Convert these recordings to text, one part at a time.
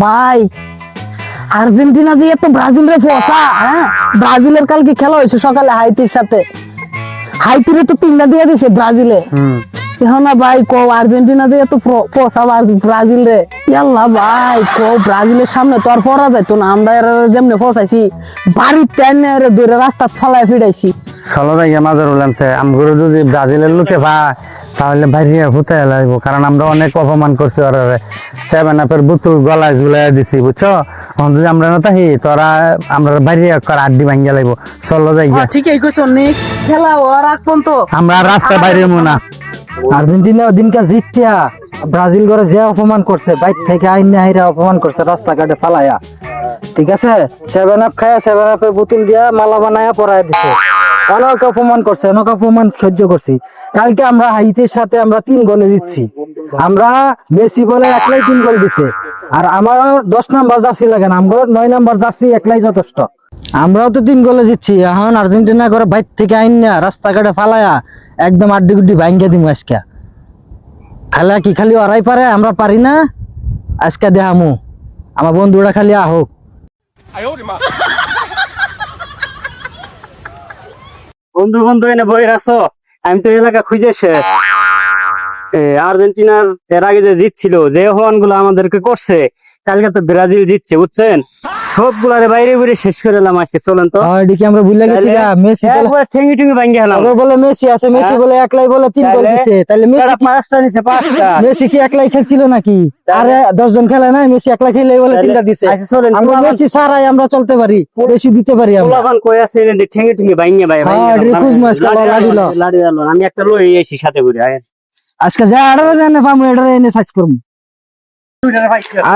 ভাই আর্জেন্টিনা দিয়ে তো ব্রাজিলের ফসা। হ্যাঁ, ব্রাজিলের কালকে খেলা হয়েছে সকালে হাইতির সাথে। হাইতিরে তো 3টা দিয়ে দিছে ব্রাজিলে। এখন না ভাই কো আর্জেন্টিনা দিয়ে তো ফসা ব্রাজিল রে। ইয়াল্লা ভাই কো ব্রাজিলের সামনে তো আর পড়া যাইতো না। আমরা এর যেমনে ফসাইছি বাড়ির টেনে ধরে রাস্তা ফলায় ফিরাইছি। চলো যাই আমাদের বলতে আমগুলো যদি ব্রাজিলের লোকে ভাই তাহলে বাইরে হতে লাগবো, কারণ আমরা অনেক অপমান করছি ওরা। 7-আপের বোতল গলায় ঝুলাই দিছি বুঝছো। যদি আমরা না থাকি তোরা আমরা বাইরে আড্ডি ভাঙ্গিয়া লাগবো। চলো যাই ঠিকই কইছো নি, খেলা ওর আগ পর্যন্ত আমরা রাস্তায় বাইরে না। আর্জেন্টিনা দিনকা জিতিয়া ব্রাজিল করে যে অপমান করছে, বাইক থেকে আইন হাইরা অপমান করছে রাস্তাঘাটে ফালাইয়া, ঠিক আছে। 7-আপ খায়া 7-আপের বোতল দিয়া মালা বানায়া পরায় দিছে। অনেক অপমান করছে, অনেক অপমান সহ্য করছি। কালকে আমরা হাইতির সাথে আমরা 3 গোলে দিচ্ছি। আমরা মেসি বলে একলাই 3 গোল দিছে। আর আমার 10 নাম্বার জার্সি লাগে না, আমার 9 নাম্বার জার্সি একলাই যথেষ্ট। আমরাও তো 3 গোলে দিচ্ছি। এখন আর্জেন্টিনা করে বাইক থেকে আইন না রাস্তাঘাটে ফালাইয়া একদম আড্ডি গুড্ডি ভাঙ্গিয়া দিম আজকে। খেলা কি খালি ওরাই পারে, আমরা পারি না? আজকে দেখামু আমার বন্ধুরা খালি আহোক। বন্ধু বন্ধু এনে বই রাখছো, আমি তো এলাকা খুঁজে শেষ। আর্জেন্টিনার এর আগে যে জিতছিল, যে অপমান গুলো আমাদেরকে করছে, কালকে তো ব্রাজিল জিতছে বুঝছেন। সবগুলারে বাইরে বাইরে শেষ করে এলাম আজকে। চলেন তো এদিকে আমরা ভুলে গেছি মেসি ঠেঙ্গি ঠেঙ্গি ভাঙ্গিয়ে এলাম। বলে মেসি আছে, মেসি বলে একলাই বলে 3 গোল দিছে। তাহলে মেসি 5টা নিছে, 5টা। মেসি কি একলাই খেলছিল নাকি? আরে 10 জন খেলে না, মেসি একলাই খেলে বলে 3টা দিছে। আমরা মেসি ছাড়াই আমরা চলতে পারি, বেশি দিতে পারি আমরা। পোলাপান কই আছে রে, ঠেঙ্গি ঠেঙ্গি ভাঙ্গিয়ে ভাই আমি একটা লই এসেছি সাথে করে। আজকে যা আড়ারে জানে পামু এটারে এনে সার্চ করমু।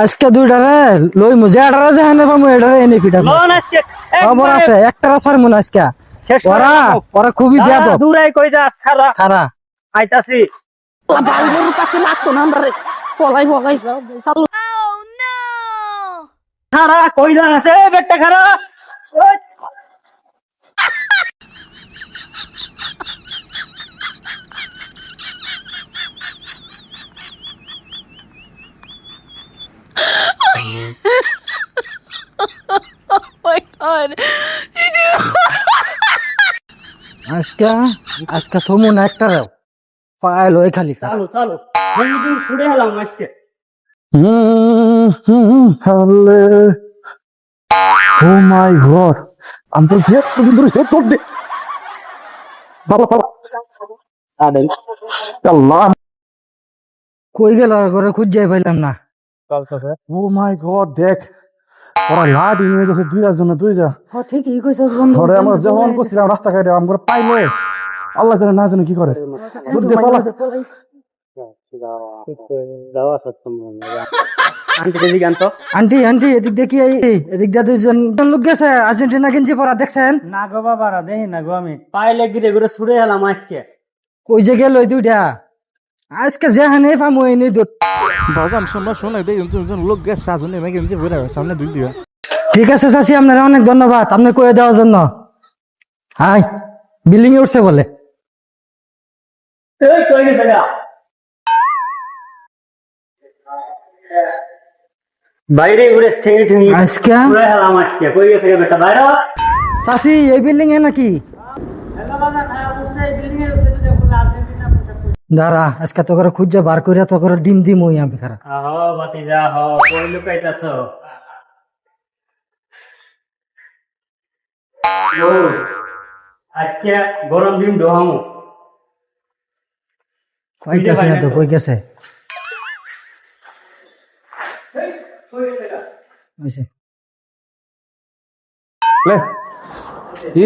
আজকে 2টারে লই মু, যা আড়ারে জানে পামু এটারে এনে পিটাবো। লোন আজকে খবর আছে, একটারে ছাড়মু না আজকে। ওরা খুবই বেয়াদব। দূরে কই যা, খারা খারা আইতাছি। বাড়ির কাছে লাগতো না আমরা পলাই পলাই চালু। খারা কই যা আছে বেটা, খারা আজকে থমু না একটারে পাইল ওই খালি চালু চালু বন্ধু ছুড়ে এলাম আজকে। ও মাই গড, আমি তো যে দূরে সেট করতে দে। বাবা বাবা আল্লাহ, কই গেল ঘরে খুঁজে পাইলাম না। ও মাই গড, দেখ ওরা লাভ নিয়ে গেছে 2 জনে 2 যা। ঠিকই কইছস বন্ধু। ধরে আমরা যখন করছিলাম রাস্তাঘাটে আমরা পাইলে আল্লাহ জানে না জানে কি করে। দূর দিয়ে পালা। আন্টি আন্টি এদিক দেখি, এদিক দিয়ে 2 জন লোক গেছে আর্জেন্টিনা গেঞ্জি পরা, দেখছেন? না গো বাবারা, দেখি না গো, আমি পাইলে গিরে ঘুরে ছুড়ে এলাম আজকে। কই যে গেল ওই 2টা আজকে যেখানে পামু এনে দূর। বাজান শোনা দেই লোক গেছে আসলে মেগে নিচে ভরে সামনে দিক দিবা। ঠিক আছে চাচি, আপনারা অনেক ধন্যবাদ আপনি কয়ে দেওয়ার জন্য। হাই বিল্ডিং এ উঠছে বলে। এই কই গেছে গা বাইরে ঘুরে ঠেঙ্গি ঠেঙ্গি আজকে ছুড়ে এলাম আজকে। কই গেছে গা বেটা, বাইরে চাচি এই বিল্ডিং এ নাকি? দাঁড়া আজকে তো করে খুঁজে বার করিয়া তো করে ডিম দিম ওই আমি খারাপ। আহো ভাতিজা হো, কই লুকাইতাছো? আজকে গরম ডিম দোহামু। কইতাছি না তো, কই গেছে? লে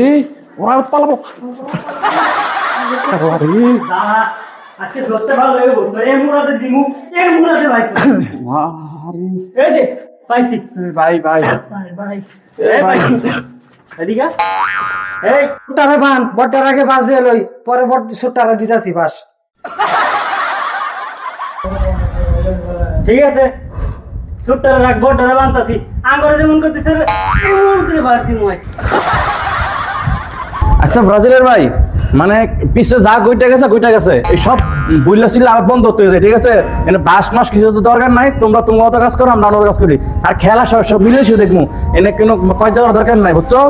ই ওরা পালাবো। আজকে ধরতে ভালো লাগে বলতো, এই মুরাদে দিমু, এই মুরাদে ভাই। এই যে পাইছি ভাই ভাই ভাই এই ভাই এদিকে এই সুটারে বান বড়টার আগে বাস দিয়ে লই, পরে বড় সুটারে দিতাছি বাস। ঠিক আছে, সুটটারে রাখ, বড়টারে বানতাছি। আঙ্গরে যেমন করতেছে এমন করে বাস দিমু আজকে। আচ্ছা ব্রাজিলের ভাই, মানে পিছে যা কইটা গেছে এই সব বুইলা ছিল আর বন্ধ হতে যায়, ঠিক আছে? এনে বাস মাস কিছু তো দরকার নাই, তোমরা তোমার মতো কাজ করো, আমরা আমার কাজ করি। আর খেলা সব মিলেছি দেখবো, এনে কোনো কয় যাওয়ার দরকার নাই, বুঝছো?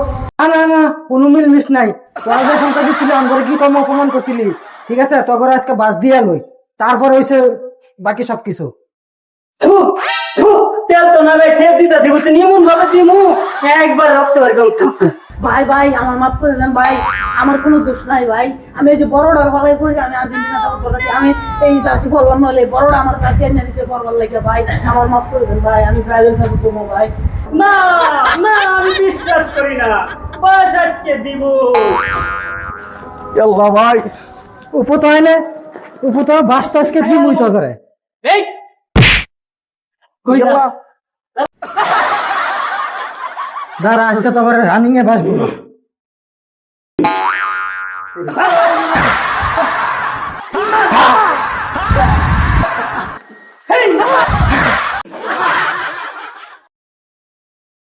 না না না, কোনো মিল নাই। তোরা যে সংখ্যা দিচ্ছিলি আমার কি কম অপমান করছিলি, ঠিক আছে? তোর আজকে বাস দিয়া লই, তারপর হইছে বাকি সবকিছু। তেল তো না ভাই, সেফ দিতে দিব, এমন ভাবে দিমু একবার রক্ত বের করব। ভাই ভাই আমার মাফ করে দেন ভাই, আমার কোনো দোষ নাই ভাই। আমি এই যে বড়টার বলাই পড়ি, আমি আর্জেন্টিনা সাপোর্ট করতেছি, আমি এই জার্সি বললাম নলে বড়টা আমার জার্সি এনে দিছে বলবার লাগে ভাই, আমার মাফ করে দেন ভাই, আমি ব্রাজিল সাপোর্ট করবো ভাই। না না, আমি বিশ্বাস করি না, বাস আজকে দিব। আল্লাহ ভাই, উপত হইলে উপত বাস তো আজকে দিমুই তো করে। এই কই যা দাঁড়া, আজকে তো করে রানিং এ বাস দিব।